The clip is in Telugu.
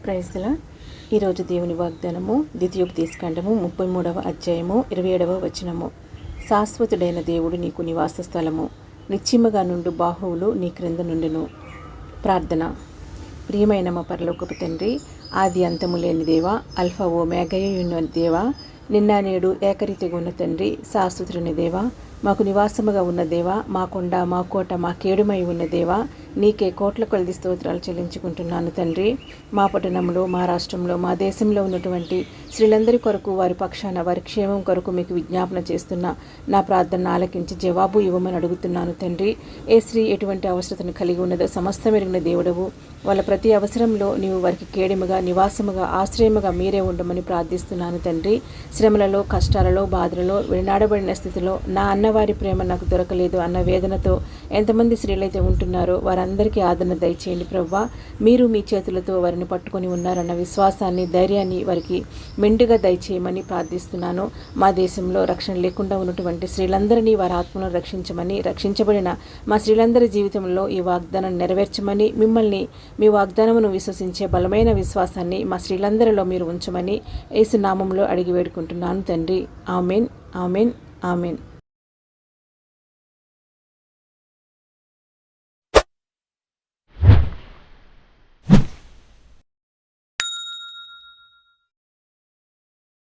Praise the lord. ఈరోజు దేవుని వాగ్దానము ద్వితీయోపదేశకాండము 33వ అధ్యాయము 27వ వచనము. శాశ్వతుడైన దేవుడు నీకు నివాస స్థలము, నిశ్చిమగా నుండు బాహువులు నీ క్రింద నుండును. ప్రార్థన. ప్రియమైన మా పరలోకపు తండ్రి, ఆది అంతము లేని దేవా, అల్ఫా ఓమేగయున్న దేవా, నిన్న నేడు ఏకరీతిగా ఉన్న తండ్రి, శాశ్వతుని దేవా, మాకు నివాసముగా ఉన్న దేవా, మా కొండ, మా కోట, మా కేడుమై ఉన్న దేవా, నీకే కోట్ల కొలది స్తోత్రాలు చెల్లించుకుంటున్నాను తండ్రి. మా పట్టణంలో, మా రాష్ట్రంలో, మా దేశంలో ఉన్నటువంటి స్త్రీలందరి కొరకు, వారి పక్షాన, వారి క్షేమం కొరకు మీకు విజ్ఞాపన చేస్తున్న నా ప్రార్థన ఆలకించి జవాబు ఇవ్వమని అడుగుతున్నాను తండ్రి. ఏ స్త్రీ ఎటువంటి అవసరతను కలిగి ఉన్నదో సమస్తం ఎరిగిన దేవుడవు. వాళ్ళ ప్రతి అవసరంలో నీవు వారికి కేడముగా, నివాసముగా, ఆశ్రయముగా మీరే ఉండమని ప్రార్థిస్తున్నాను తండ్రి. శ్రమలలో, కష్టాలలో, బాధలలో, వినాడబడిన స్థితిలో నా అన్నవారి ప్రేమ నాకు దొరకలేదు అన్న వేదనతో ఎంతమంది స్త్రీలైతే ఉంటున్నారో వారందరికీ ఆదరణ దయచేయండి ప్రవ్వా. మీరు మీ చేతులతో వారిని పట్టుకొని ఉన్నారన్న విశ్వాసాన్ని, ధైర్యాన్ని వారికి మెండుగా దయచేయమని ప్రార్థిస్తున్నాను. మా దేశంలో రక్షణ లేకుండా ఉన్నటువంటి స్త్రీలందరినీ వారి ఆత్మను రక్షించమని, రక్షించబడిన మా స్త్రీలందరి జీవితంలో ఈ వాగ్దానాన్ని నెరవేర్చమని, మిమ్మల్ని మీ వాగ్దానమును విశ్వసించే బలమైన విశ్వాసాన్ని మా స్త్రీలందరిలో మీరు ఉంచమని యేసు నామములో అడిగి వేడుకుంటున్నాను తండ్రి. Amen, amen, amen.